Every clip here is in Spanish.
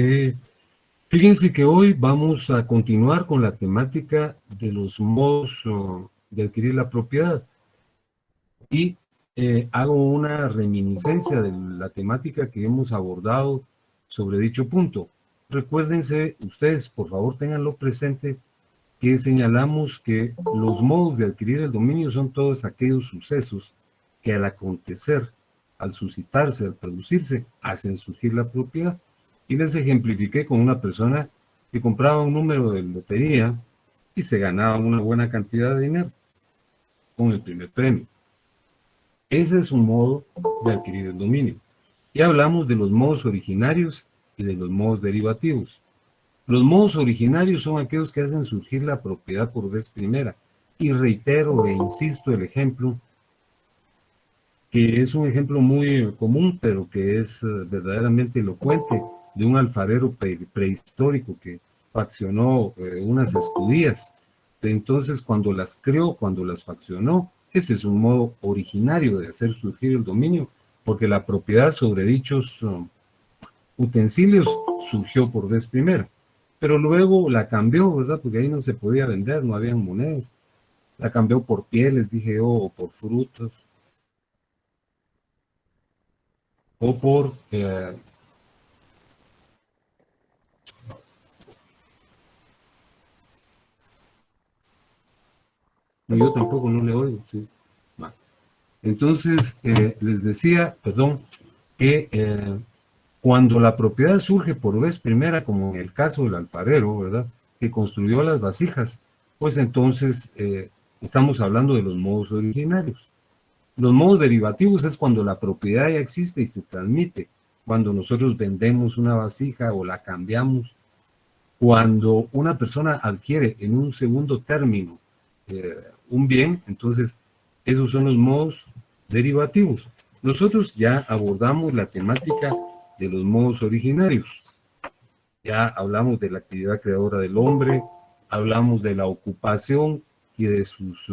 Eh, Fíjense que hoy vamos a continuar con la temática de los modos de adquirir la propiedad y hago una reminiscencia de la temática que hemos abordado sobre dicho punto. Recuérdense, ustedes por favor tenganlo presente, que señalamos que los modos de adquirir el dominio son todos aquellos sucesos que al acontecer, al suscitarse, al producirse, hacen surgir la propiedad. Y les ejemplifiqué con una persona que compraba un número de lotería y se ganaba una buena cantidad de dinero con el primer premio. Ese es un modo de adquirir el dominio. Y hablamos de los modos originarios y de los modos derivativos. Los modos originarios son aquellos que hacen surgir la propiedad por vez primera. Y reitero e insisto el ejemplo, que es un ejemplo muy común, pero que es verdaderamente elocuente, de un alfarero prehistórico que faccionó unas escudillas. Entonces, cuando las creó, cuando las faccionó, ese es un modo originario de hacer surgir el dominio, porque la propiedad sobre dichos utensilios surgió por vez primera. Pero luego la cambió, ¿verdad? Porque ahí no se podía vender, no habían monedas. La cambió por pieles, dije yo, o por frutos, o por... yo tampoco no le oigo, sí. Bueno. Entonces, les decía, perdón, que cuando la propiedad surge por vez primera, como en el caso del alfarero, ¿verdad?, que construyó las vasijas, pues entonces estamos hablando de los modos originarios. Los modos derivativos es cuando la propiedad ya existe y se transmite, cuando nosotros vendemos una vasija o la cambiamos, cuando una persona adquiere en un segundo término un bien, entonces esos son los modos derivativos. Nosotros ya abordamos la temática de los modos originarios. Ya hablamos de la actividad creadora del hombre, hablamos de la ocupación y de sus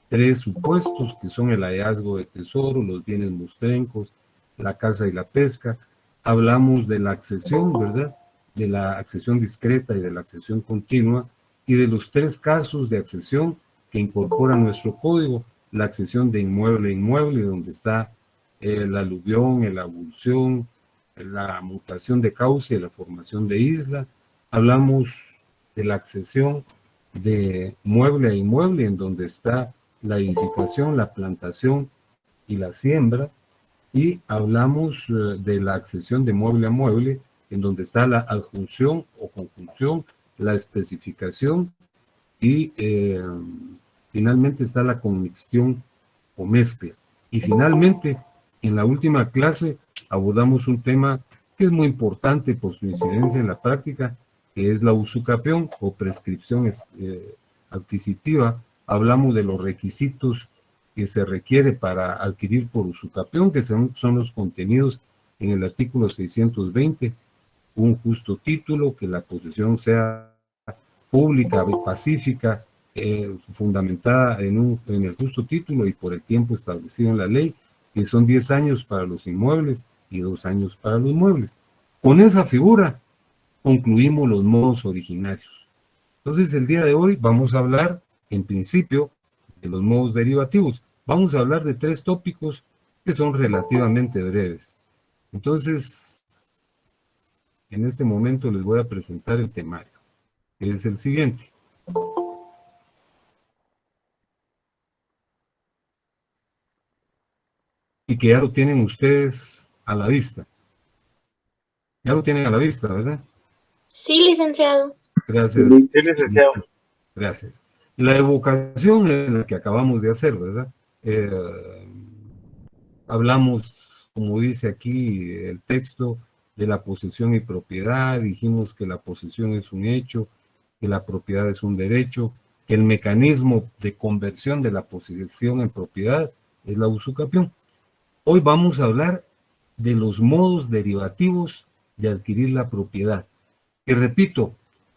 tres supuestos, que son el hallazgo de tesoro, los bienes mostrencos, la caza y la pesca. Hablamos de la accesión, ¿verdad?, de la accesión discreta y de la accesión continua, y de los tres casos de accesión que incorpora nuestro código: la accesión de inmueble a inmueble, donde está la aluvión, la abulsión, la mutación de cauce y la formación de isla. Hablamos de la accesión de mueble a inmueble, en donde está la edificación, la plantación y la siembra. Y hablamos de la accesión de mueble a mueble, en donde está la adjunción o conjunción, la especificación y finalmente está la conmixtión o mezcla. Y finalmente, en la última clase abordamos un tema que es muy importante por su incidencia en la práctica, que es la usucapión o prescripción adquisitiva. Hablamos de los requisitos que se requiere para adquirir por usucapión, que son los contenidos en el artículo 620, un justo título, que la posesión sea pública, pacífica, fundamentada en el justo título y por el tiempo establecido en la ley, que son 10 años para los inmuebles y 2 años para los muebles. Con esa figura concluimos los modos originarios. Entonces, el día de hoy vamos a hablar, en principio, de los modos derivativos. Vamos a hablar de 3 tópicos que son relativamente breves. Entonces, en este momento les voy a presentar el temario, que es el siguiente. Y que ya lo tienen ustedes a la vista. Ya lo tienen a la vista, ¿verdad? Sí, licenciado. Gracias. Sí, licenciado. Gracias. La evocación es la que acabamos de hacer, ¿verdad? Hablamos, como dice aquí el texto, de la posesión y propiedad. Dijimos que la posesión es un hecho, que la propiedad es un derecho, que el mecanismo de conversión de la posesión en propiedad es la usucapión. Hoy vamos a hablar de los modos derivativos de adquirir la propiedad, que, repito,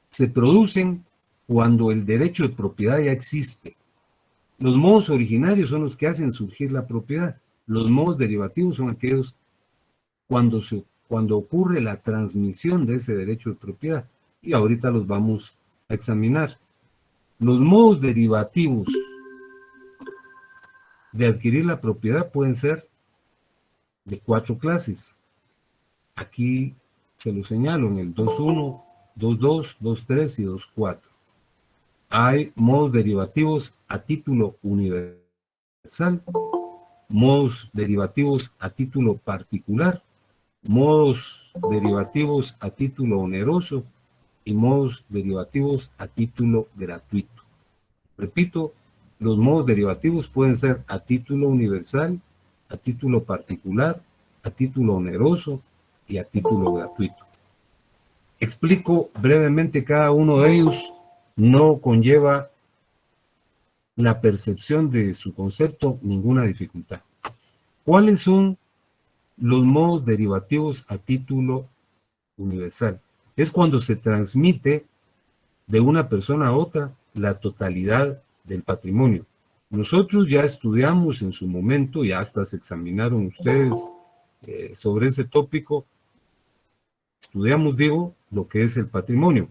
se producen cuando el derecho de propiedad ya existe. Los modos originarios son los que hacen surgir la propiedad. Los modos derivativos son aquellos cuando cuando ocurre la transmisión de ese derecho de propiedad. Y ahorita los vamos a examinar. Los modos derivativos de adquirir la propiedad pueden ser de 4 clases. Aquí se lo señalo en el 2.1, 2.2, 2.3 y 2.4. Hay modos derivativos a título universal, modos derivativos a título particular, modos derivativos a título oneroso y modos derivativos a título gratuito. Repito, los modos derivativos pueden ser a título universal, a título particular, a título oneroso y a título gratuito. Explico brevemente cada uno de ellos, no conlleva la percepción de su concepto ninguna dificultad. ¿Cuáles son los modos derivativos a título universal? Es cuando se transmite de una persona a otra la totalidad del patrimonio. Nosotros ya estudiamos en su momento, ya hasta se examinaron ustedes sobre ese tópico, estudiamos, digo, lo que es el patrimonio.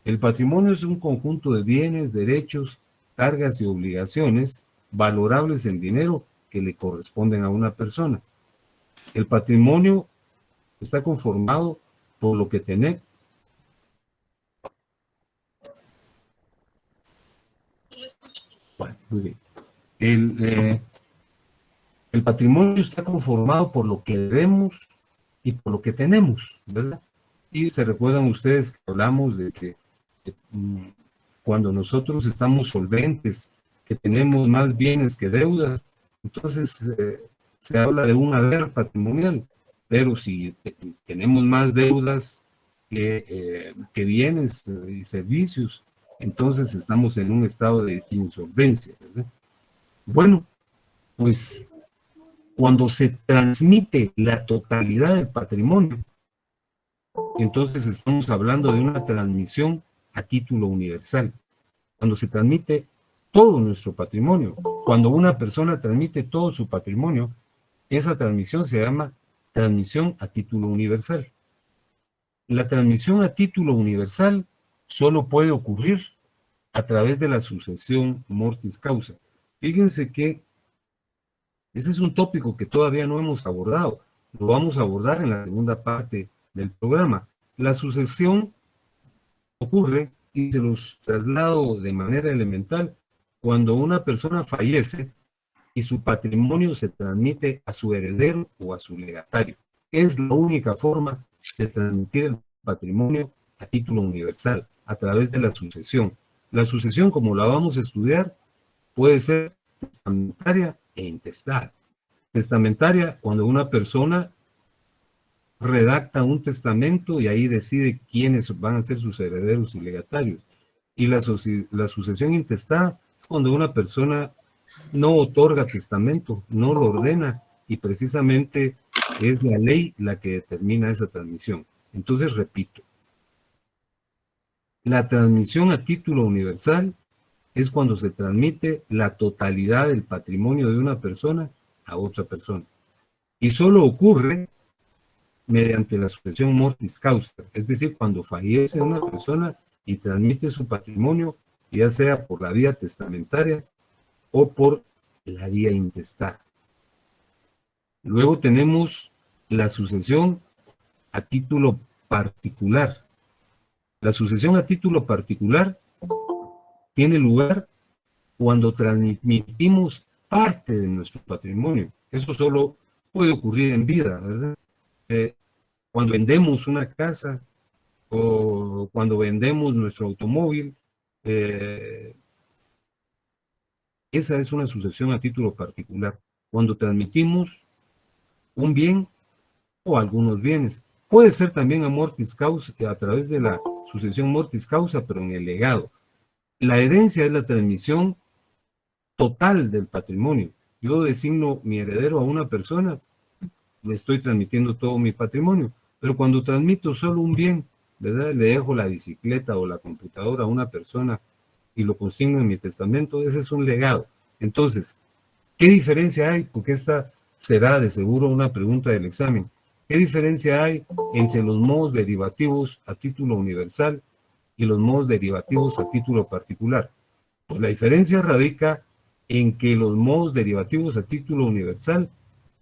El patrimonio es un conjunto de bienes, derechos, cargas y obligaciones valorables en dinero que le corresponden a una persona. El patrimonio está conformado por lo que tenemos. Bueno, muy bien. El patrimonio está conformado por lo que debemos y por lo que tenemos, ¿verdad? Y se recuerdan ustedes que hablamos de que cuando nosotros estamos solventes, que tenemos más bienes que deudas, entonces se habla de un haber patrimonial, pero si tenemos más deudas que bienes y servicios, entonces estamos en un estado de insolvencia, ¿verdad? Bueno, pues cuando se transmite la totalidad del patrimonio, entonces estamos hablando de una transmisión a título universal. Cuando se transmite todo nuestro patrimonio, cuando una persona transmite todo su patrimonio, esa transmisión se llama transmisión a título universal. La transmisión a título universal solo puede ocurrir a través de la sucesión mortis causa. Fíjense que ese es un tópico que todavía no hemos abordado. Lo vamos a abordar en la segunda parte del programa. La sucesión ocurre, y se los traslado de manera elemental, cuando una persona fallece y su patrimonio se transmite a su heredero o a su legatario. Es la única forma de transmitir el patrimonio a título universal, a través de la sucesión. La sucesión, como la vamos a estudiar, puede ser testamentaria e intestada. Testamentaria, cuando una persona redacta un testamento y ahí decide quiénes van a ser sus herederos y legatarios. Y la sucesión intestada es cuando una persona no otorga testamento, no lo ordena, y precisamente es la ley la que determina esa transmisión. Entonces, repito, la transmisión a título universal es cuando se transmite la totalidad del patrimonio de una persona a otra persona. Y solo ocurre mediante la sucesión mortis causa, es decir, cuando fallece una persona y transmite su patrimonio, ya sea por la vía testamentaria o por la vía intestada. Luego tenemos la sucesión a título particular. La sucesión a título particular tiene lugar cuando transmitimos parte de nuestro patrimonio. Eso solo puede ocurrir en vida, ¿verdad? Cuando vendemos una casa o cuando vendemos nuestro automóvil, esa es una sucesión a título particular. Cuando transmitimos un bien o algunos bienes. Puede ser también a mortis causa, a través de la sucesión mortis causa, pero en el legado. La herencia es la transmisión total del patrimonio. Yo designo mi heredero a una persona, le estoy transmitiendo todo mi patrimonio, pero cuando transmito solo un bien, ¿verdad? Le dejo la bicicleta o la computadora a una persona y lo consigno en mi testamento, ese es un legado. Entonces, ¿qué diferencia hay? Porque esta será de seguro una pregunta del examen. ¿Qué diferencia hay entre los modos derivativos a título universal y los modos derivativos a título particular? Pues la diferencia radica en que los modos derivativos a título universal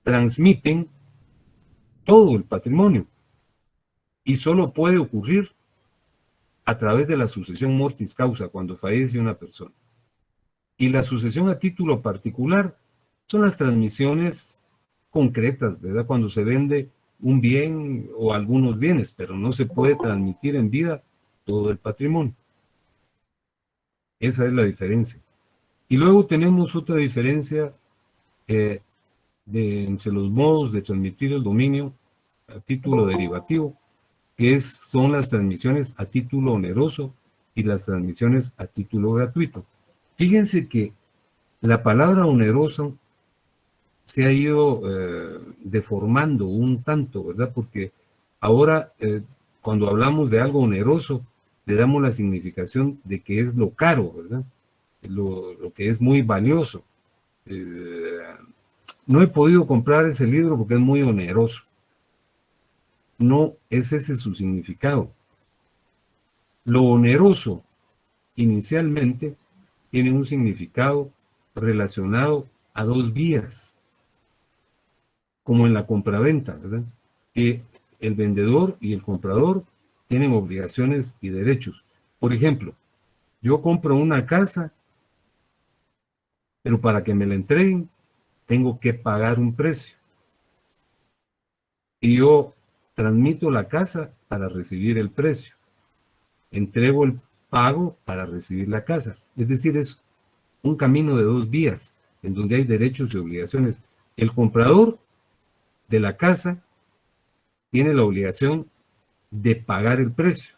transmiten todo el patrimonio y solo puede ocurrir a través de la sucesión mortis causa cuando fallece una persona. Y la sucesión a título particular son las transmisiones concretas, ¿verdad? Cuando se vende un bien o algunos bienes, pero no se puede transmitir en vida todo el patrimonio. Esa es la diferencia. Y luego tenemos otra diferencia entre los modos de transmitir el dominio a título derivativo, que son las transmisiones a título oneroso y las transmisiones a título gratuito. Fíjense que la palabra oneroso se ha ido deformando un tanto, ¿verdad? Porque ahora cuando hablamos de algo oneroso, le damos la significación de que es lo caro, ¿verdad? Lo que es muy valioso. No he podido comprar ese libro porque es muy oneroso. No es ese su significado. Lo oneroso inicialmente tiene un significado relacionado a dos vías, como en la compraventa, ¿verdad? Que el vendedor y el comprador tienen obligaciones y derechos. Por ejemplo, yo compro una casa, pero para que me la entreguen, tengo que pagar un precio. Y yo transmito la casa para recibir el precio. Entrego el pago para recibir la casa. Es decir, es un camino de dos vías, en donde hay derechos y obligaciones. El comprador de la casa tiene la obligación de pagar el precio,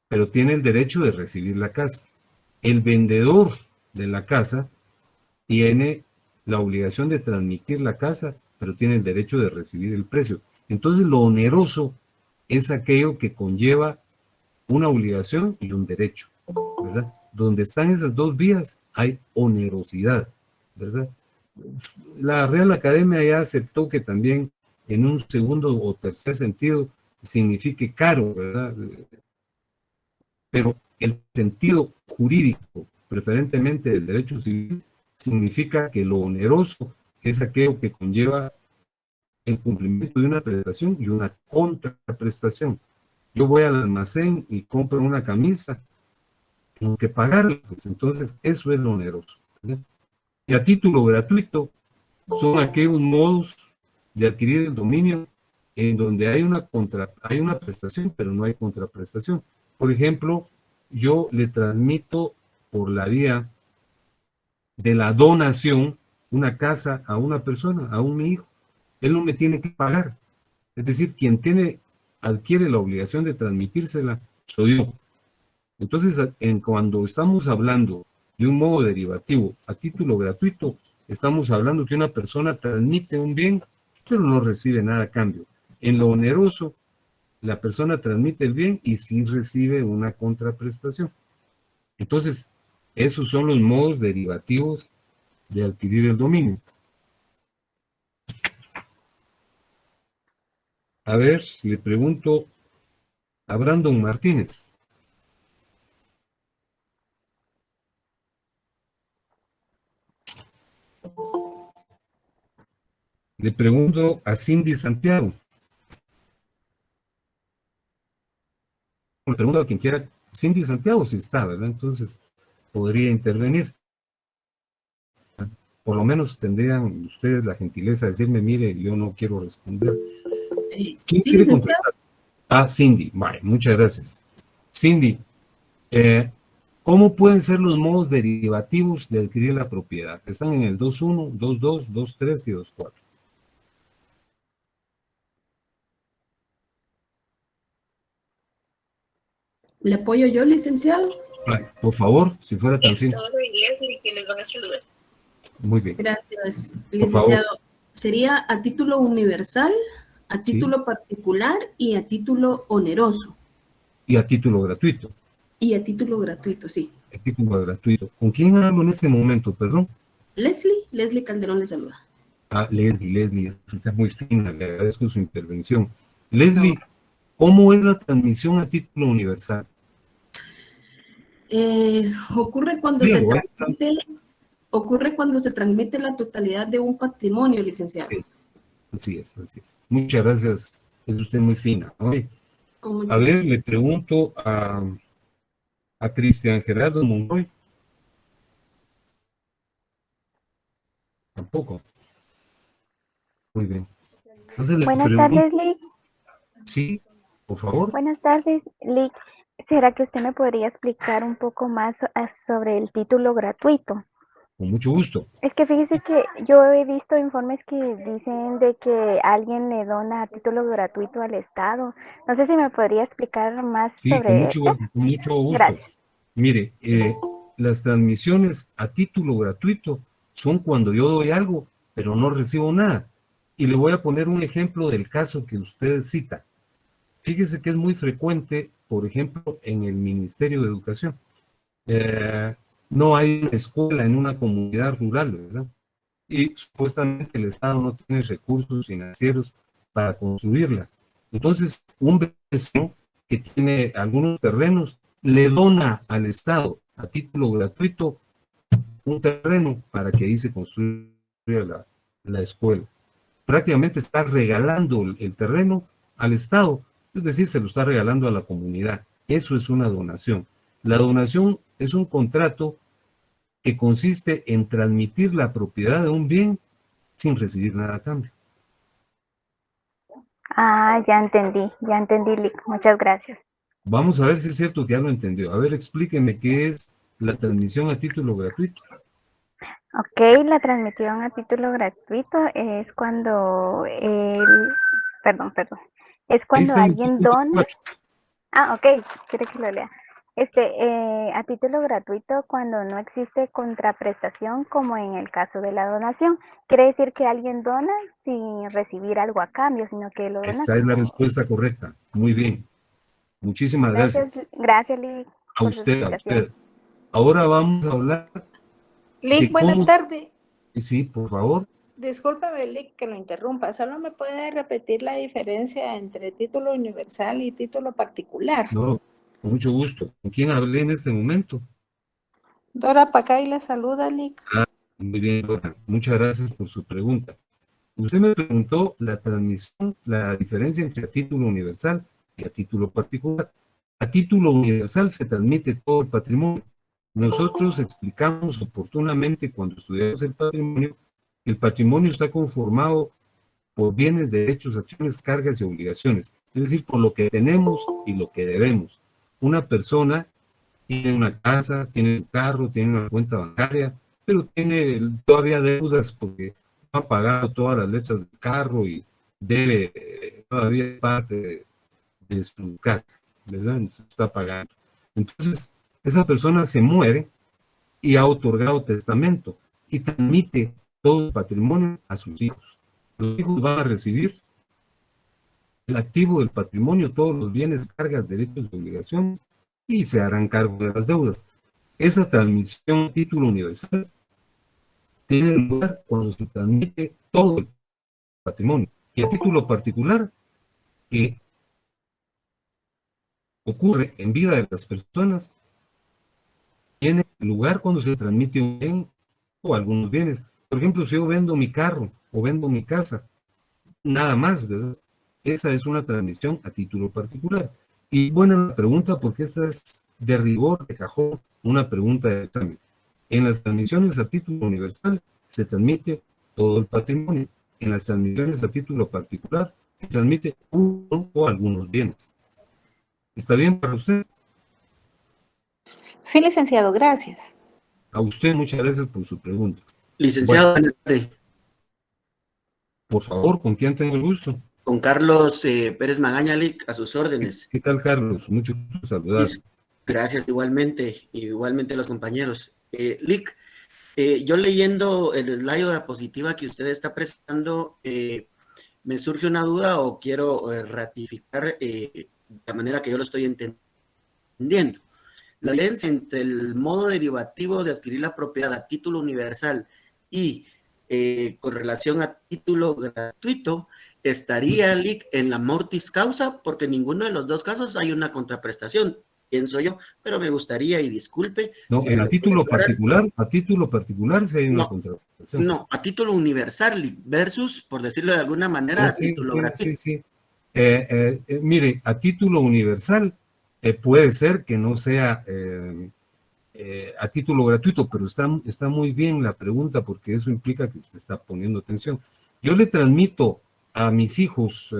pero tiene el derecho de recibir la casa. El vendedor de la casa tiene la obligación de transmitir la casa, pero tiene el derecho de recibir el precio. Entonces, lo oneroso es aquello que conlleva una obligación y un derecho, ¿verdad? Donde están esas dos vías hay onerosidad, ¿verdad? La Real Academia ya aceptó que también en un segundo o tercer sentido signifique caro, ¿verdad? Pero el sentido jurídico, preferentemente del derecho civil, significa que lo oneroso es aquello que conlleva el cumplimiento de una prestación y una contraprestación. Yo voy al almacén y compro una camisa, tengo que pagarla, pues entonces eso es lo oneroso, ¿verdad? Y a título gratuito son aquellos modos de adquirir el dominio en donde hay una prestación, pero no hay contraprestación. Por ejemplo, yo le transmito por la vía de la donación una casa a una persona, a mi hijo. Él no me tiene que pagar. Es decir, quien adquiere la obligación de transmitírsela soy yo. Entonces, cuando estamos hablando de un modo derivativo a título gratuito, estamos hablando que una persona transmite un bien, pero no recibe nada a cambio. En lo oneroso, la persona transmite el bien y sí recibe una contraprestación. Entonces, esos son los modos derivativos de adquirir el dominio. A ver, le pregunto a Brandon Martínez. Le pregunto a Cindy Santiago. Le pregunto a quien quiera. Cindy Santiago sí está, ¿verdad? Entonces podría intervenir. Por lo menos tendrían ustedes la gentileza de decirme, mire, yo no quiero responder. ¿Quién sí, quiere licenciado. contestar? Ah, Cindy. Vale, muchas gracias. Cindy, ¿cómo pueden ser los modos derivativos de adquirir la propiedad? Están en el 2.1, 2.2, 2.3 y 2.4. ¿Le apoyo yo, licenciado? Vale, por favor, si fuera tan Es simple. todo inglés y que les van a saludar. Muy bien. Gracias, Por favor. licenciado. Sería a título universal, a Sí. título particular y a título oneroso. Y a título gratuito. Y a título gratuito, sí. A título gratuito. ¿Con quién hablo en este momento, perdón? Leslie Calderón le saluda. Leslie, está muy fina, le agradezco su intervención. Leslie, ¿cómo es la transmisión a título universal? Ocurre cuando se transmite la totalidad de un patrimonio, licenciado. Sí, así es. Muchas gracias, es usted muy fina. Oye, a ver, le pregunto a Cristian Gerardo Monroy. Tampoco. Muy bien. Entonces le Buenas pregunto, tardes, Lick. sí, por favor. Buenas tardes, Lick. ¿Será que usted me podría explicar un poco más sobre el título gratuito? Con mucho gusto. Es que fíjese que yo he visto informes que dicen de que alguien le dona a título gratuito al Estado. No sé si me podría explicar más Sí, sobre esto. con mucho gusto. Gracias. Mire, las transmisiones a título gratuito son cuando yo doy algo, pero no recibo nada. Y le voy a poner un ejemplo del caso que usted cita. Fíjese que es muy frecuente, por ejemplo, en el Ministerio de Educación. No hay una escuela en una comunidad rural, ¿verdad? Y supuestamente el Estado no tiene recursos financieros para construirla. Entonces, un vecino que tiene algunos terrenos le dona al Estado a título gratuito un terreno para que ahí se construya la escuela. Prácticamente está regalando el terreno al Estado, es decir, se lo está regalando a la comunidad. Eso es una donación. La donación es un contrato que consiste en transmitir la propiedad de un bien sin recibir nada a cambio. Ya entendí, Lick. Muchas gracias. Vamos a ver si es cierto que ya lo entendió. A ver, explíqueme qué es la transmisión a título gratuito. Ok, la transmisión a título gratuito es cuando es Ahí cuando está el alguien dona. 2.4. Ok, quiere que lo lea. A título gratuito cuando no existe contraprestación, como en el caso de la donación. Quiere decir que alguien dona sin recibir algo a cambio, sino que lo dona Esa es la como... respuesta correcta. Muy bien. Muchísimas gracias. Gracias, Lick, A por su usted, a explicación. usted. Ahora vamos a hablar Lick, de buena cómo... tarde. Sí, por favor. Discúlpame, Lick, que lo interrumpa. ¿Solo me puede repetir la diferencia entre título universal y título particular? No, con mucho gusto. ¿Con quién hablé en este momento? Dora Pacay la saluda, Lick. Muy bien, Dora. Muchas gracias por su pregunta. Usted me preguntó la transmisión, la diferencia entre a título universal y a título particular. A título universal se transmite todo el patrimonio. Nosotros explicamos oportunamente cuando estudiamos el patrimonio está conformado por bienes, derechos, acciones, cargas y obligaciones, es decir, por lo que tenemos y lo que debemos. Una persona tiene una casa, tiene un carro, tiene una cuenta bancaria, pero tiene todavía deudas porque no ha pagado todas las letras del carro y debe todavía parte de su casa, ¿verdad? Se está pagando. Entonces, esa persona se muere y ha otorgado testamento y transmite todo el patrimonio a sus hijos. Los hijos van a recibir el activo del patrimonio, todos los bienes, cargas, derechos y obligaciones, y se harán cargo de las deudas. Esa transmisión a título universal tiene lugar cuando se transmite todo el patrimonio. Y a título particular, que ocurre en vida de las personas, tiene lugar cuando se transmite un bien o algunos bienes. Por ejemplo, si yo vendo mi carro o vendo mi casa, nada más, ¿verdad? Esa es una transmisión a título particular. Y buena la pregunta, porque esta es de rigor, de cajón, una pregunta de examen. En las transmisiones a título universal se transmite todo el patrimonio. En las transmisiones a título particular se transmite uno o algunos bienes. ¿Está bien para usted? Sí, licenciado, gracias. A usted muchas gracias por su pregunta. Licenciado, Bueno, buenas tardes. por favor, ¿con quién tengo el gusto? Con Carlos Pérez Magaña, Lick, a sus órdenes. ¿Qué tal, Carlos? Mucho gusto saludar. Gracias igualmente a los compañeros. Lick, yo leyendo el slide de la diapositiva que usted está presentando, me surge una duda o quiero ratificar la manera que yo lo estoy entendiendo. La diferencia entre el modo derivativo de adquirir la propiedad a título universal y con relación a título gratuito, estaría LIC en la mortis causa, porque en ninguno de los dos casos hay una contraprestación, pienso yo, pero me gustaría, y disculpe, No, si me lo puede aclarar. a título particular sí hay una No, contraprestación. no, a título universal, LIC, versus, por decirlo de alguna manera, Oh, a sí, título sí, gratuito. sí, sí. Mire, a título universal puede ser que no sea a título gratuito, pero está muy bien la pregunta porque eso implica que usted está poniendo atención. Yo le transmito a mis hijos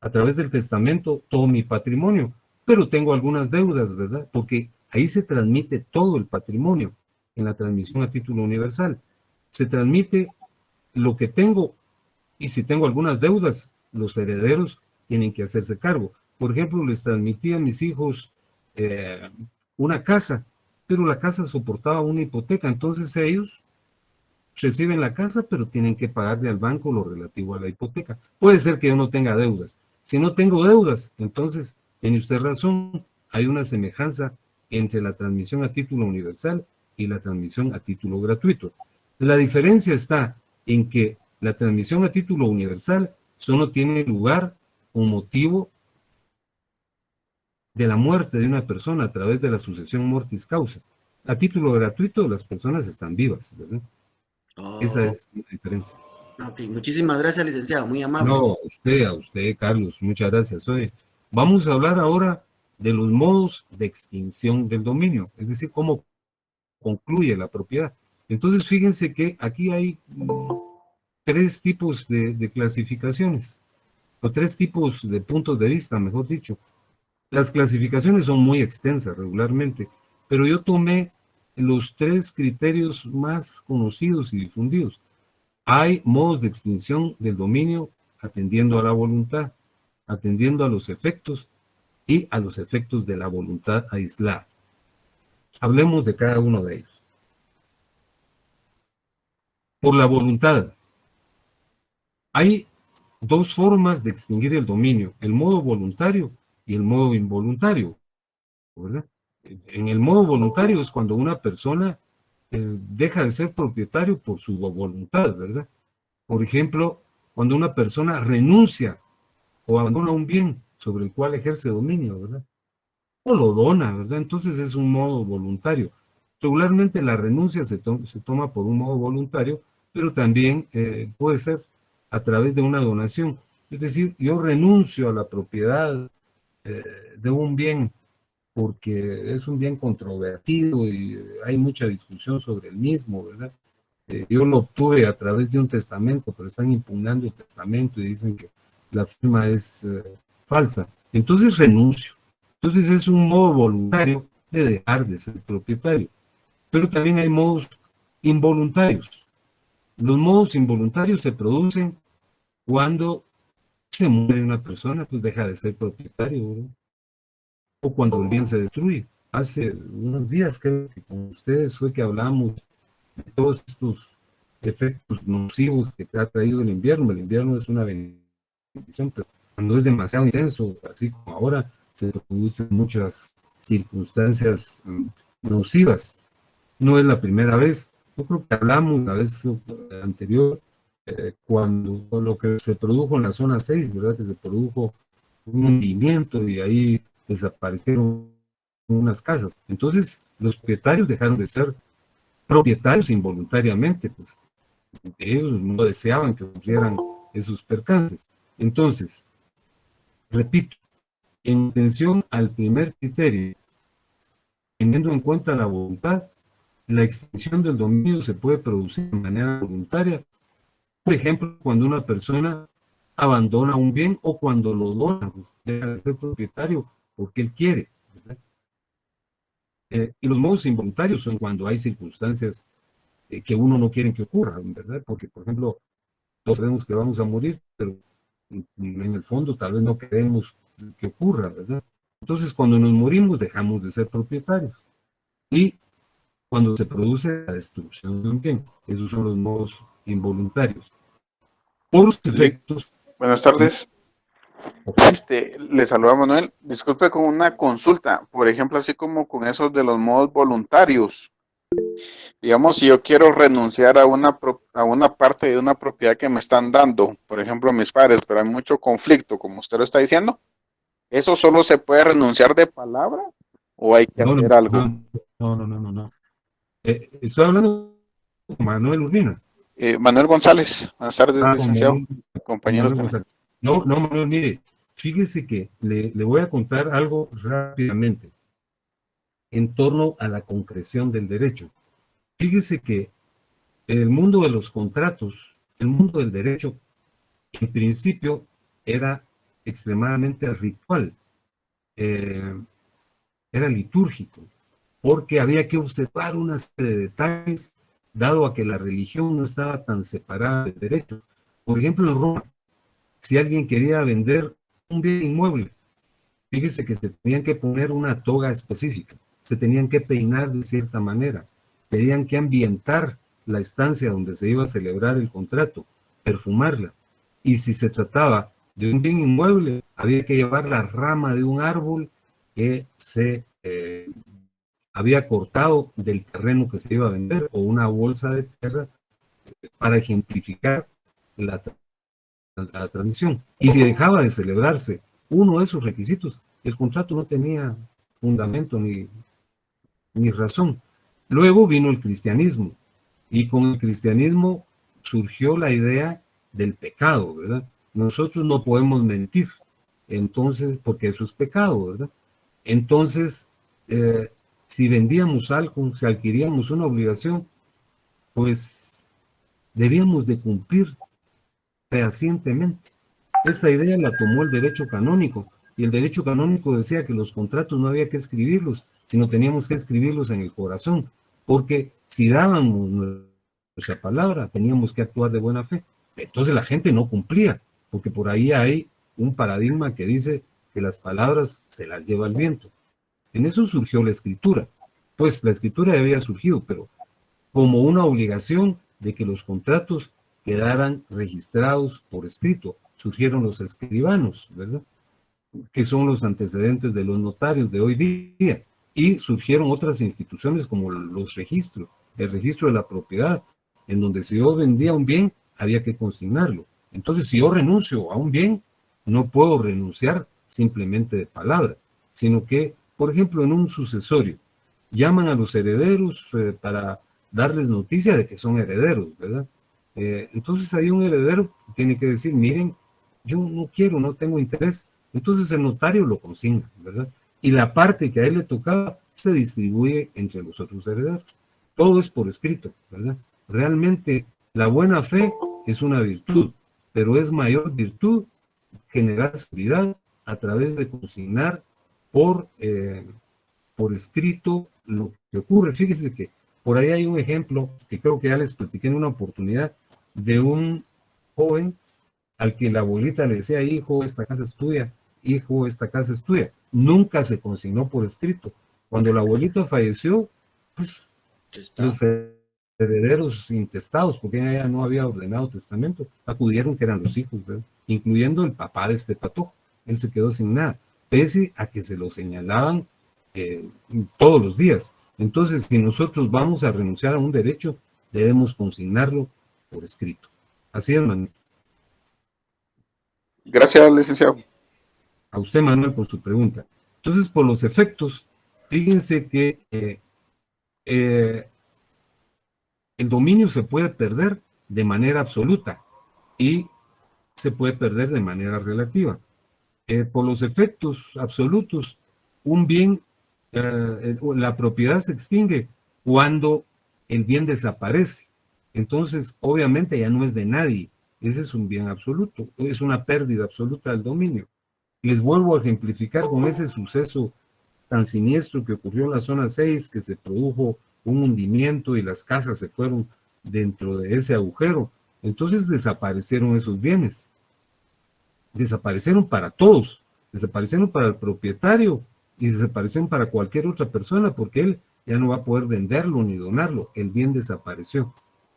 a través del testamento todo mi patrimonio, pero tengo algunas deudas, ¿verdad? Porque ahí se transmite todo el patrimonio en la transmisión a título universal. Se transmite lo que tengo y si tengo algunas deudas, los herederos tienen que hacerse cargo. Por ejemplo, les transmití a mis hijos una casa, pero la casa soportaba una hipoteca, entonces ellos reciben la casa, pero tienen que pagarle al banco lo relativo a la hipoteca. Puede ser que yo no tenga deudas. Si no tengo deudas, entonces tiene usted razón, hay una semejanza entre la transmisión a título universal y la transmisión a título gratuito. La diferencia está en que la transmisión a título universal solo tiene lugar un motivo de la muerte de una persona a través de la sucesión mortis causa. A título gratuito, las personas están vivas, ¿verdad? Esa Oh, es la diferencia. ok, muchísimas gracias, licenciado, muy amable. No, a usted, Carlos, muchas gracias. Oye, vamos a hablar ahora de los modos de extinción del dominio, es decir, cómo concluye la propiedad. Entonces, fíjense que aquí hay tres tipos de clasificaciones, o tres tipos de puntos de vista, mejor dicho. Las clasificaciones son muy extensas regularmente, pero yo tomé los tres criterios más conocidos y difundidos. Hay modos de extinción del dominio atendiendo a la voluntad, atendiendo a los efectos y a los efectos de la voluntad aislada. Hablemos de cada uno de ellos. Por la voluntad. Hay dos formas de extinguir el dominio, el modo voluntario y el modo involuntario, ¿verdad? En el modo voluntario es cuando una persona deja de ser propietario por su voluntad, ¿verdad? Por ejemplo, cuando una persona renuncia o abandona un bien sobre el cual ejerce dominio, ¿verdad? O lo dona, ¿verdad? Entonces es un modo voluntario. Regularmente la renuncia se toma por un modo voluntario, pero también puede ser a través de una donación. Es decir, yo renuncio a la propiedad de un bien porque es un bien controvertido y hay mucha discusión sobre el mismo, ¿verdad? Yo lo obtuve a través de un testamento, pero están impugnando el testamento y dicen que la firma es falsa. Entonces renuncio. Entonces es un modo voluntario de dejar de ser propietario. Pero también hay modos involuntarios. Los modos involuntarios se producen cuando se muere una persona, pues deja de ser propietario, ¿verdad? O cuando el bien se destruye. Hace unos días creo que con ustedes fue que hablamos de todos estos efectos nocivos que ha traído el invierno. El invierno es una bendición, pero cuando es demasiado intenso, así como ahora, se producen muchas circunstancias nocivas. No es la primera vez. Yo creo que hablamos la vez anterior, cuando lo que se produjo en la zona 6, ¿verdad? Que se produjo un hundimiento y ahí desaparecieron unas casas. Entonces, los propietarios dejaron de ser propietarios involuntariamente, pues ellos no deseaban que ocurrieran esos percances. Entonces, repito, en atención al primer criterio, teniendo en cuenta la voluntad, la extinción del dominio se puede producir de manera voluntaria. Por ejemplo, cuando una persona abandona un bien o cuando lo dona, pues deja de ser propietario porque él quiere, ¿verdad? Y los modos involuntarios son cuando hay circunstancias que uno no quiere que ocurran, ¿verdad? Porque, por ejemplo, todos sabemos que vamos a morir, pero en el fondo tal vez no queremos que ocurra, ¿verdad? Entonces, cuando nos morimos, dejamos de ser propietarios. Y cuando se produce la destrucción de un bien, esos son los modos involuntarios. Por los efectos. Buenas tardes. Le saluda a Manuel. Disculpe con una consulta. Por ejemplo, así como con esos de los modos voluntarios, Digamos, si yo quiero renunciar a una parte de una propiedad que me están dando, por ejemplo, mis padres, pero hay mucho conflicto, como usted lo está diciendo, ¿eso solo se puede renunciar de palabra o hay que No, hacer no, algo? no. Estoy hablando con Manuel Urbina. Manuel González, buenas tardes, Ah, licenciado, compañeros Manuel también. González. No, Manuel, mire, fíjese que le voy a contar algo rápidamente en torno a la concreción del derecho. Fíjese que el mundo de los contratos, el mundo del derecho, en principio era extremadamente ritual, eh, era litúrgico, porque había que observar una serie de detalles, dado a que la religión no estaba tan separada del derecho. Por ejemplo, en Roma, si alguien quería vender un bien inmueble, fíjese que se tenían que poner una toga específica, se tenían que peinar de cierta manera, tenían que ambientar la estancia donde se iba a celebrar el contrato, perfumarla. Y si se trataba de un bien inmueble, había que llevar la rama de un árbol que se había cortado del terreno que se iba a vender o una bolsa de tierra para ejemplificar la, la transmisión. Y si dejaba de celebrarse uno de esos requisitos, el contrato no tenía fundamento ni razón. Luego vino el cristianismo y con el cristianismo surgió la idea del pecado, ¿verdad? Nosotros no podemos mentir, entonces, porque eso es pecado, ¿verdad? Entonces, si vendíamos algo, si adquiríamos una obligación, pues debíamos de cumplir fehacientemente. Esta idea la tomó el derecho canónico, y el derecho canónico decía que los contratos no había que escribirlos, sino teníamos que escribirlos en el corazón, porque si dábamos nuestra palabra, teníamos que actuar de buena fe. Entonces la gente no cumplía, porque por ahí hay un paradigma que dice que las palabras se las lleva el viento. En eso surgió la escritura. Pues la escritura había surgido, pero como una obligación de que los contratos quedaran registrados por escrito. Surgieron los escribanos, ¿verdad? Que son los antecedentes de los notarios de hoy día. Y surgieron otras instituciones como los registros, el registro de la propiedad, en donde si yo vendía un bien, había que consignarlo. Entonces, si yo renuncio a un bien, no puedo renunciar simplemente de palabra, sino que, por ejemplo, en un sucesorio, llaman a los herederos para darles noticia de que son herederos, ¿verdad? Entonces ahí un heredero tiene que decir, miren, yo no quiero, no tengo interés. Entonces el notario lo consigna, ¿verdad? Y la parte que a él le tocaba se distribuye entre los otros herederos. Todo es por escrito, ¿verdad? Realmente la buena fe es una virtud, pero es mayor virtud generar seguridad a través de consignar por escrito lo que ocurre. Fíjese que por ahí hay un ejemplo que creo que ya les platiqué en una oportunidad de un joven al que la abuelita le decía, hijo, esta casa es tuya, hijo, esta casa es tuya. Nunca se consignó por escrito. Cuando la abuelita falleció, pues los herederos intestados, porque ella no había ordenado testamento, acudieron que eran los hijos, ¿verdad? Incluyendo el papá de este patojo. Él se quedó sin nada, pese a que se lo señalaban todos los días. Entonces, si nosotros vamos a renunciar a un derecho, debemos consignarlo por escrito. Así es, Manuel. Gracias, licenciado. A usted, Manuel, por su pregunta. Entonces, por los efectos, fíjense que el dominio se puede perder de manera absoluta y se puede perder de manera relativa. Por los efectos absolutos, un bien, la propiedad se extingue cuando el bien desaparece. Entonces, obviamente ya no es de nadie. Ese es un bien absoluto, es una pérdida absoluta del dominio. Les vuelvo a ejemplificar con ese suceso tan siniestro que ocurrió en la zona 6, que se produjo un hundimiento y las casas se fueron dentro de ese agujero. Entonces desaparecieron esos bienes. Desaparecieron para todos. Desaparecieron para el propietario y desaparecieron para cualquier otra persona porque él ya no va a poder venderlo ni donarlo. El bien desapareció.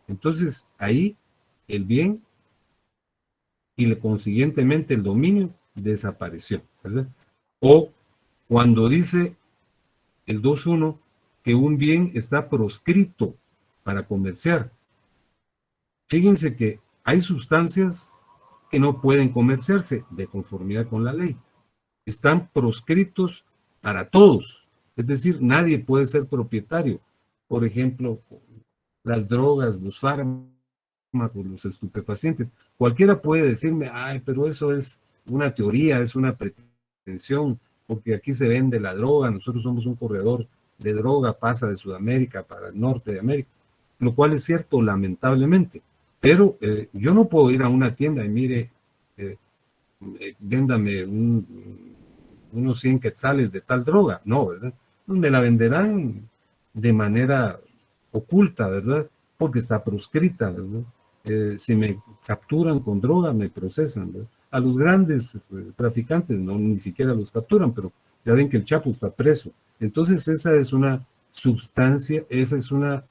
Entonces ahí el bien y consiguientemente el dominio desapareció, ¿verdad? O cuando dice el 2.1 que un bien está proscrito para comerciar. Fíjense que hay sustancias que no pueden comerciarse de conformidad con la ley. Están proscritos para todos. Es decir, nadie puede ser propietario. Por ejemplo, las drogas, los fármacos, los estupefacientes. Cualquiera puede decirme, ay, pero eso es una teoría, es una pretensión, porque aquí se vende la droga, nosotros somos un corredor de droga, pasa de Sudamérica para el norte de América, lo cual es cierto, lamentablemente. Pero yo no puedo ir a una tienda y mire, véndame unos 100 quetzales de tal droga. No, ¿verdad? Me la venderán de manera oculta, ¿verdad? Porque está proscrita, ¿verdad? Si me capturan con droga, me procesan, ¿verdad? A los grandes traficantes no, ni siquiera los capturan, pero ya ven que el Chapo está preso. Entonces esa es una sustancia, esa es una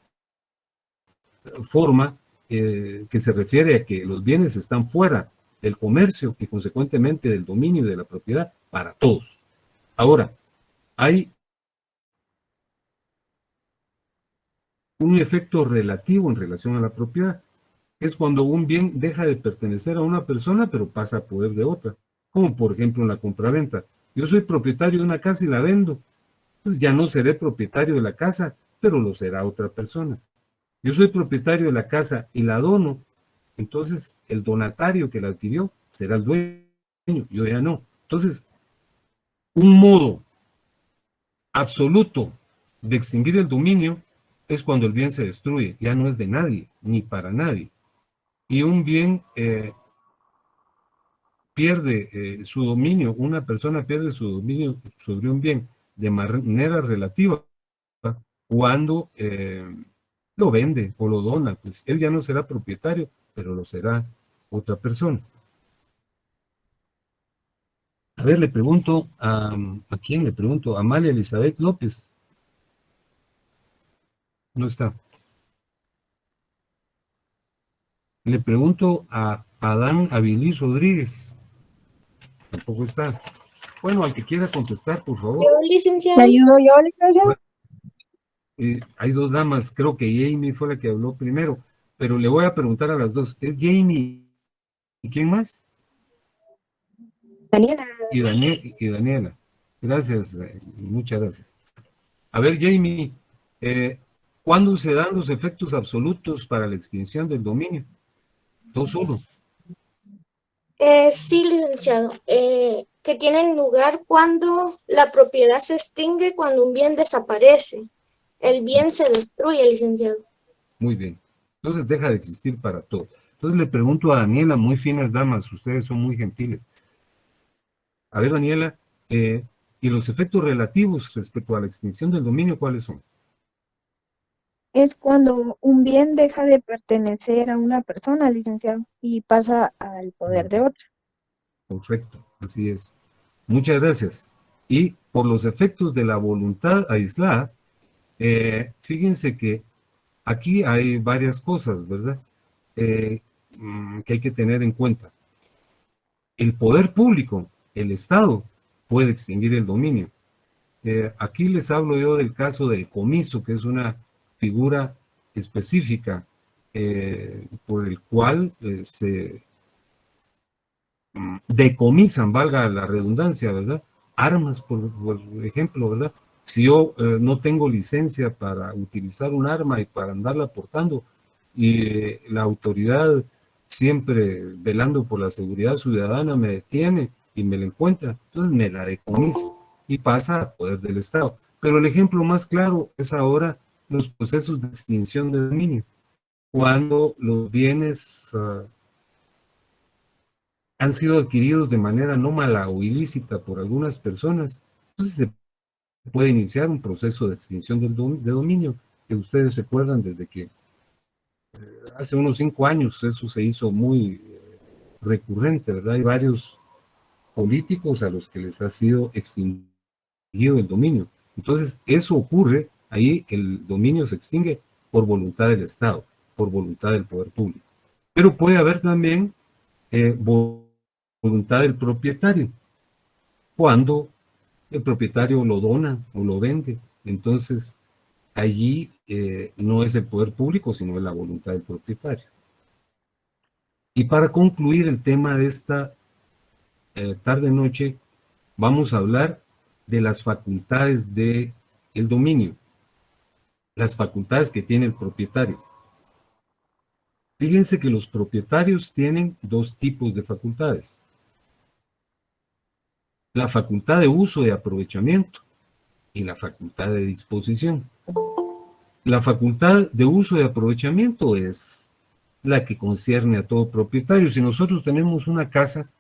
forma que se refiere a que los bienes están fuera del comercio y consecuentemente del dominio y de la propiedad para todos. Ahora, hay un efecto relativo en relación a la propiedad. Es cuando un bien deja de pertenecer a una persona pero pasa a poder de otra, como por ejemplo en la compraventa. Yo soy propietario de una casa y la vendo, pues ya no seré propietario de la casa, pero lo será otra persona. Yo soy propietario de la casa y la dono, entonces el donatario que la adquirió será el dueño, yo ya no. Entonces, un modo absoluto de extinguir el dominio es cuando el bien se destruye, ya no es de nadie, ni para nadie. Y un bien pierde su dominio, una persona pierde su dominio sobre un bien de manera relativa cuando lo vende o lo dona, pues él ya no será propietario, pero lo será otra persona. A ver, le pregunto ¿a quién le pregunto? A Amalia Elizabeth López. No está. Le pregunto a Adán Avilís Rodríguez. Tampoco está. Bueno, al que quiera contestar, por favor. Yo, licenciado. ¿Le ayudo yo, licenciado? Hay dos damas, creo que Jamie fue la que habló primero, pero le voy a preguntar a las dos. ¿Es Jamie y quién más? Daniela. Y Daniela. Gracias, muchas gracias. A ver, Jamie, ¿cuándo se dan los efectos absolutos para la extinción del dominio? 2-1. Sí, licenciado. Que tienen lugar cuando la propiedad se extingue, cuando un bien desaparece. El bien se destruye, licenciado. Muy bien. Entonces deja de existir para todos. Entonces le pregunto a Daniela, muy finas damas, ustedes son muy gentiles. A ver, Daniela, ¿y los efectos relativos respecto a la extinción del dominio cuáles son? Es cuando un bien deja de pertenecer a una persona, licenciado, y pasa al poder de otra. Correcto, así es. Muchas gracias. Y por los efectos de la voluntad aislada, fíjense que aquí hay varias cosas, ¿verdad? Que hay que tener en cuenta. El poder público, el Estado, puede extinguir el dominio. Aquí les hablo yo del caso del comiso, que es una figura específica por el cual se decomisan, valga la redundancia, ¿verdad? Armas, por ejemplo, ¿verdad? Si yo no tengo licencia para utilizar un arma y para andarla portando, y la autoridad, siempre velando por la seguridad ciudadana, me detiene y me la encuentra, entonces me la decomisa y pasa a poder del Estado. Pero el ejemplo más claro es ahora los procesos de extinción de dominio, cuando los bienes han sido adquiridos de manera anómala o ilícita por algunas personas, entonces se puede iniciar un proceso de extinción de dominio, que ustedes se acuerdan desde que hace unos 5 años eso se hizo muy recurrente, ¿verdad? Hay varios políticos a los que les ha sido extinguido el dominio. Entonces, eso ocurre, ahí el dominio se extingue por voluntad del Estado, por voluntad del poder público. Pero puede haber también voluntad del propietario, cuando el propietario lo dona o lo vende. Entonces, allí no es el poder público, sino es la voluntad del propietario. Y para concluir el tema de esta tarde-noche, vamos a hablar de las facultades del dominio, las facultades que tiene el propietario. Fíjense que los propietarios tienen dos tipos de facultades. La facultad de uso y aprovechamiento y la facultad de disposición. La facultad de uso y aprovechamiento es la que concierne a todo propietario. Si nosotros tenemos una casa,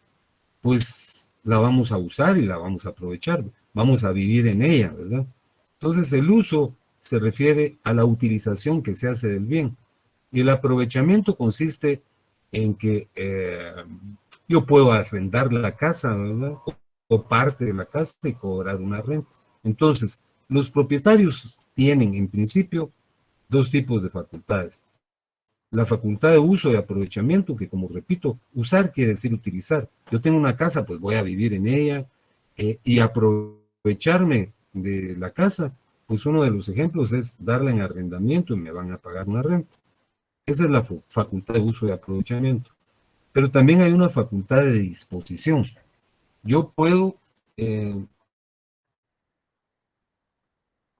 pues la vamos a usar y la vamos a aprovechar, vamos a vivir en ella, ¿verdad? Entonces el uso se refiere a la utilización que se hace del bien y el aprovechamiento consiste en que yo puedo arrendar la casa, ¿verdad? O parte de la casa y cobrar una renta. Entonces, los propietarios tienen en principio dos tipos de facultades. La facultad de uso y aprovechamiento, que como repito, usar quiere decir utilizar. Yo tengo una casa, pues voy a vivir en ella y aprovecharme de la casa, pues uno de los ejemplos es darla en arrendamiento y me van a pagar una renta. Esa es la facultad de uso y aprovechamiento. Pero también hay una facultad de disposición. Yo puedo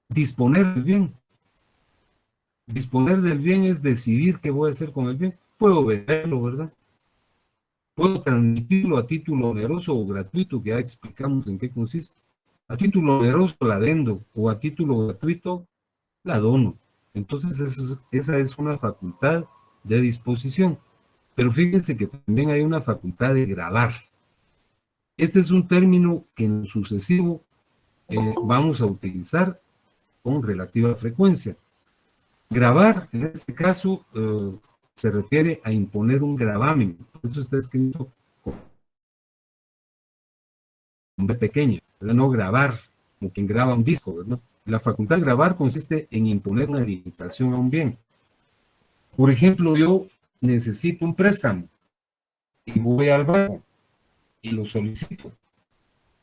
disponer del bien. Disponer del bien es decidir qué voy a hacer con el bien. Puedo venderlo, ¿verdad? Puedo transmitirlo a título oneroso o gratuito, que ya explicamos en qué consiste. A título oneroso la vendo o a título gratuito la dono. Entonces esa es una facultad de disposición. Pero fíjense que también hay una facultad de gravar. Este es un término que en lo sucesivo vamos a utilizar con relativa frecuencia. Gravar, en este caso, se refiere a imponer un gravamen. Eso está escrito con B pequeña, ¿verdad? No grabar, como quien graba un disco, ¿verdad? La facultad de gravar consiste en imponer una limitación a un bien. Por ejemplo, yo necesito un préstamo y voy al banco y lo solicito.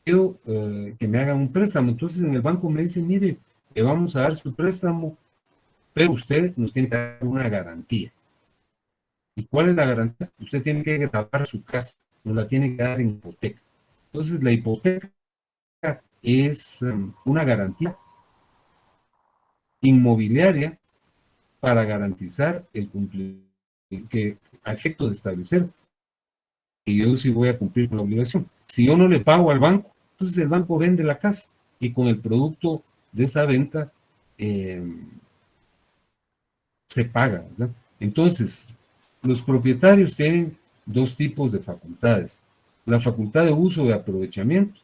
Quiero que me hagan un préstamo. Entonces en el banco me dicen, mire, le vamos a dar su préstamo, pero usted nos tiene que dar una garantía. ¿Y cuál es la garantía? Usted tiene que gravar su casa, nos la tiene que dar en hipoteca. Entonces la hipoteca es una garantía inmobiliaria para garantizar el cumplimiento, que a efecto de establecer que yo sí voy a cumplir con la obligación. Si yo no le pago al banco, entonces el banco vende la casa y con el producto de esa venta se paga, ¿verdad? Entonces, los propietarios tienen dos tipos de facultades. La facultad de uso y aprovechamiento.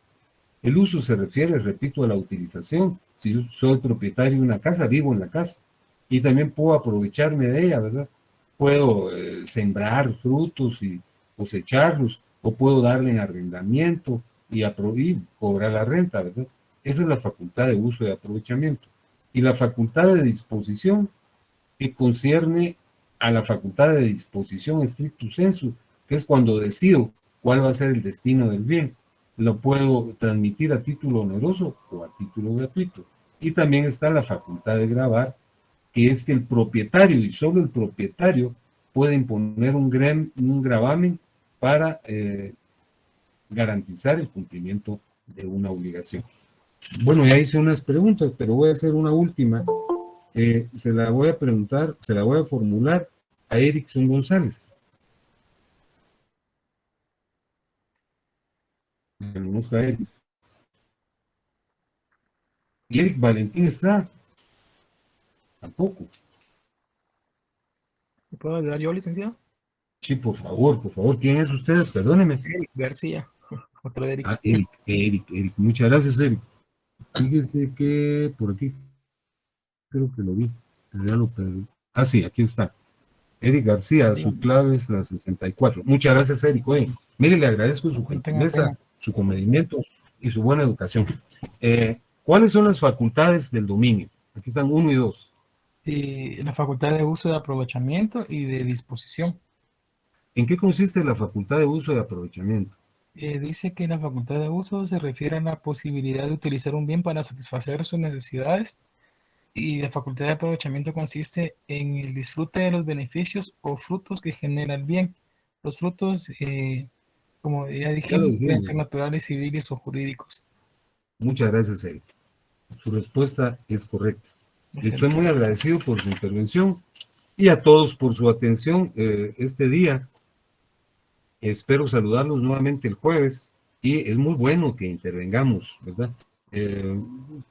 El uso se refiere, repito, a la utilización. Si yo soy propietario de una casa, vivo en la casa y también puedo aprovecharme de ella, ¿verdad? Puedo sembrar frutos y cosecharlos, o puedo darle en arrendamiento y cobrar la renta, ¿verdad? Esa es la facultad de uso y aprovechamiento. Y la facultad de disposición, que concierne a la facultad de disposición stricto sensu, que es cuando decido cuál va a ser el destino del bien. Lo puedo transmitir a título oneroso o a título gratuito. Y también está la facultad de gravar, que es que el propietario y solo el propietario puede imponer un gravamen para garantizar el cumplimiento de una obligación. Bueno, ya hice unas preguntas, pero voy a hacer una última. Se la voy a formular a Erickson González. Tenemos a Eric. ¿Y Eric Valentín está? Tampoco. ¿Me puedo ayudar yo, licenciado? Sí, por favor. ¿Quién es usted? Perdóneme. Eric García. Otro de Eric. Ah, Eric. Muchas gracias, Eric. Fíjese que por aquí creo que lo vi. Ya lo perdí. Ah, sí, aquí está. Eric García, su clave es la 64. Muchas gracias, Eric. Oye, mire, le agradezco su gentileza, su comedimiento y su buena educación. ¿Cuáles son las facultades del dominio? Aquí están 1 y 2. La facultad de uso, de aprovechamiento y de disposición. ¿En qué consiste la facultad de uso y aprovechamiento? Dice que la facultad de uso se refiere a la posibilidad de utilizar un bien para satisfacer sus necesidades Y la facultad de aprovechamiento consiste en el disfrute de los beneficios o frutos que genera el bien. Los frutos, como ya Ya lo dijimos, pueden dijimos. ser naturales, civiles o jurídicos. Muchas gracias, Eric. Su respuesta es correcta. Le estoy Excelente. muy agradecido por su intervención y a todos por su atención este día. Espero saludarlos nuevamente el jueves y es muy bueno que intervengamos, ¿verdad?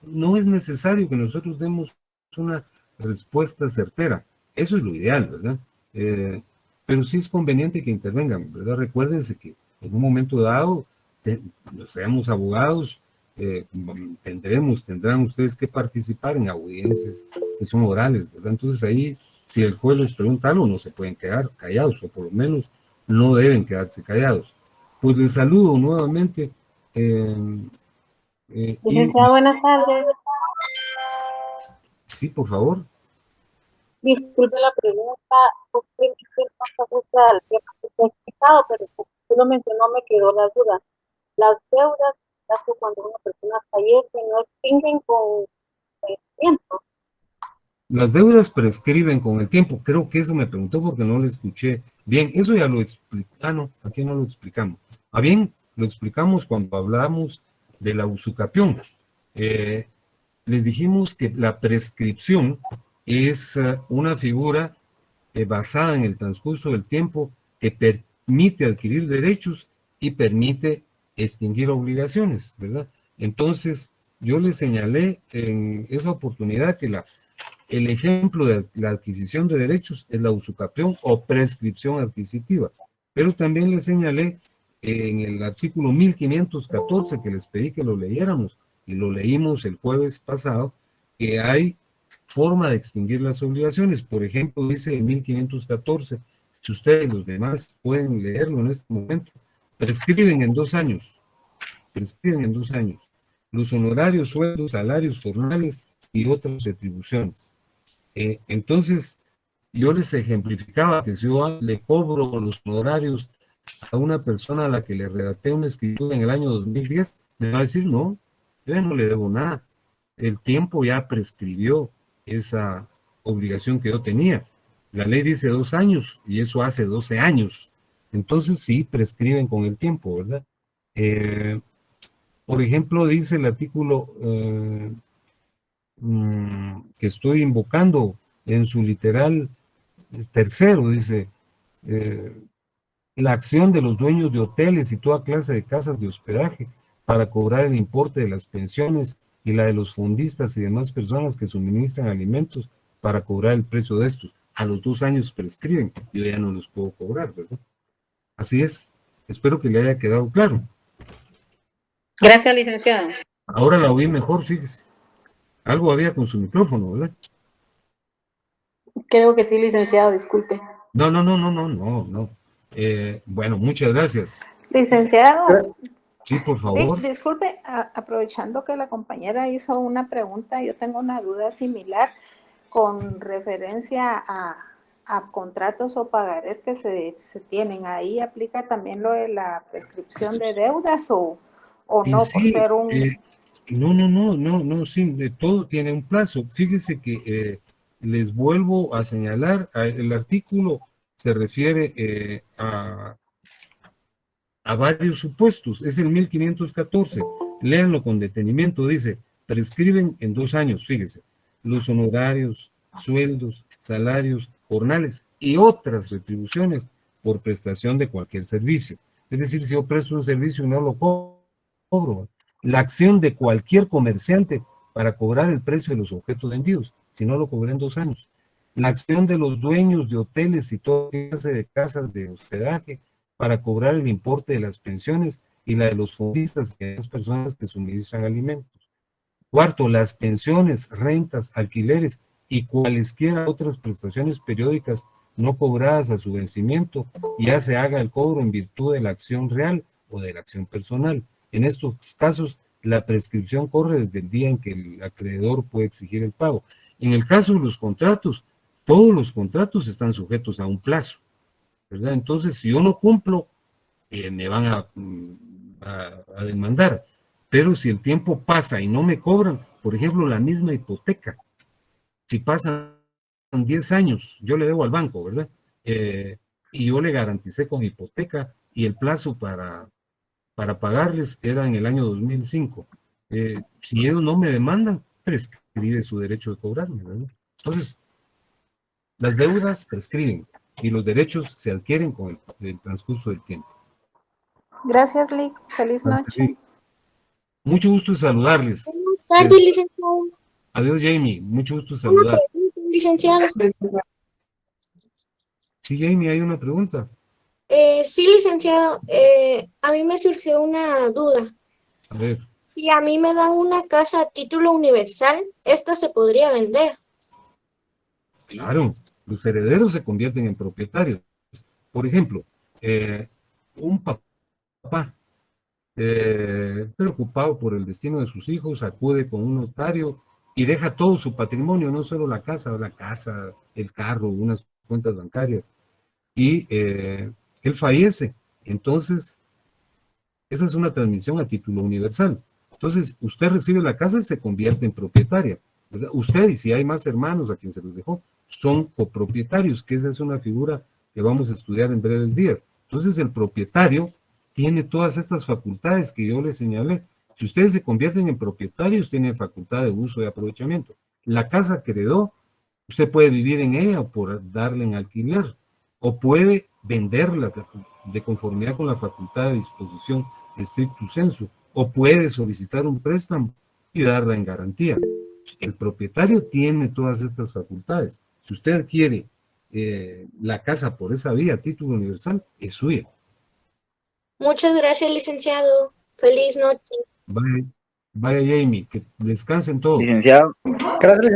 No es necesario que nosotros demos una respuesta certera. Eso es lo ideal, ¿verdad? Pero sí es conveniente que intervengan, ¿verdad? Recuérdense que en un momento dado, seamos abogados, tendrán ustedes que participar en audiencias que son orales, ¿verdad? Entonces ahí, si el juez les pregunta algo, no se pueden quedar callados, o por lo menos no deben quedarse callados. Pues les saludo nuevamente. Licenciado, buenas tardes. Sí, por favor. Disculpe la pregunta, porque no se ajusta al tiempo que se ha explicado, pero como usted lo mencionó, me quedó la duda. Las deudas, caso cuando una persona fallece, no extinguen con el tiempo. Las deudas prescriben con el tiempo. Creo que eso me preguntó porque no lo escuché bien. Eso ya lo explicamos. Ah, no, aquí no lo explicamos. Ah, bien, lo explicamos cuando hablamos de la usucapión. Les dijimos que la prescripción es una figura basada en el transcurso del tiempo que permite adquirir derechos y permite extinguir obligaciones, ¿verdad? Entonces, yo les señalé en esa oportunidad que el ejemplo de la adquisición de derechos es la usucapión o prescripción adquisitiva, pero también les señalé en el artículo 1514 que les pedí que lo leyéramos, y lo leímos el jueves pasado, que hay forma de extinguir las obligaciones. Por ejemplo, dice en 1514, si ustedes los demás pueden leerlo en este momento, prescriben en 2 años, los honorarios, sueldos, salarios, jornales y otras retribuciones. Entonces, yo les ejemplificaba que si yo le cobro los honorarios a una persona a la que le redacté una escritura en el año 2010, me va a decir, no, yo ya no le debo nada. El tiempo ya prescribió esa obligación que yo tenía. La ley dice 2 años y eso hace 12 años. Entonces sí, prescriben con el tiempo, ¿verdad? Por ejemplo, dice el artículo que estoy invocando en su literal tercero, dice, la acción de los dueños de hoteles y toda clase de casas de hospedaje para cobrar el importe de las pensiones y la de los fundistas y demás personas que suministran alimentos para cobrar el precio de estos. A los 2 años prescriben, yo ya no los puedo cobrar, ¿verdad? Así es. Espero que le haya quedado claro. Gracias, licenciado. Ahora la oí mejor, fíjese. Algo había con su micrófono, ¿verdad? Creo que sí, licenciado, disculpe. No. Bueno, muchas gracias. Licenciado, Sí, por favor. disculpe, aprovechando que la compañera hizo una pregunta, yo tengo una duda similar con referencia a contratos o pagarés que se tienen. ¿Ahí aplica también lo de la prescripción de deudas o no, Sí, por ser un... no, sí, de todo tiene un plazo. Fíjese que les vuelvo a señalar, el artículo se refiere a varios supuestos, es el 1514, léanlo con detenimiento, dice, prescriben en 2 años, fíjese, los honorarios, sueldos, salarios, jornales y otras retribuciones por prestación de cualquier servicio. Es decir, si yo presto un servicio y no lo cobro, la acción de cualquier comerciante para cobrar el precio de los objetos vendidos, si no lo cobré en 2 años. La acción de los dueños de hoteles y toda clase de casas de hospedaje para cobrar el importe de las pensiones y la de los fundistas y de las personas que suministran alimentos. Cuarto, las pensiones, rentas, alquileres y cualesquiera otras prestaciones periódicas no cobradas a su vencimiento, ya se haga el cobro en virtud de la acción real o de la acción personal. En estos casos, la prescripción corre desde el día en que el acreedor puede exigir el pago. En el caso de los contratos, todos los contratos están sujetos a un plazo, ¿verdad? Entonces, si yo no cumplo, me van a demandar. Pero si el tiempo pasa y no me cobran, por ejemplo, la misma hipoteca, Si pasan 10 años, yo le debo al banco, ¿verdad? Y yo le garanticé con hipoteca y el plazo para pagarles era en el año 2005. Si ellos no me demandan, prescribe su derecho de cobrarme, ¿verdad? Entonces, las deudas prescriben y los derechos se adquieren con el transcurso del tiempo. Gracias, Lick. Feliz noche. Mucho gusto en saludarles. Buenas tardes, licenciado. Adiós, Jamie. Mucho gusto en Una saludar. pregunta, licenciado. Sí, Jamie, hay una pregunta. Sí, licenciado. A mí me surgió una duda. A ver, Si a mí me dan una casa a título universal, ¿esta se podría vender? claro, los herederos se convierten en propietarios. Por ejemplo, un papá preocupado por el destino de sus hijos, acude con un notario y deja todo su patrimonio, no solo la casa, el carro, unas cuentas bancarias, y él fallece. Entonces, esa es una transmisión a título universal. Entonces, usted recibe la casa y se convierte en propietaria, ¿verdad? Usted, y si hay más hermanos a quien se los dejó, son copropietarios, que esa es una figura que vamos a estudiar en breves días. Entonces, el propietario tiene todas estas facultades que yo les señalé. Si ustedes se convierten en propietarios, tienen facultad de uso y aprovechamiento. La casa que heredó, usted puede vivir en ella o por darle en alquiler, o puede venderla de conformidad con la facultad de disposición stricto sensu, o puede solicitar un préstamo y darla en garantía. El propietario tiene todas estas facultades. Si usted quiere la casa por esa vía, a título universal, es suya. Muchas gracias, licenciado. Feliz noche. Vaya, Jamie, que descansen todos. Licenciado. Gracias,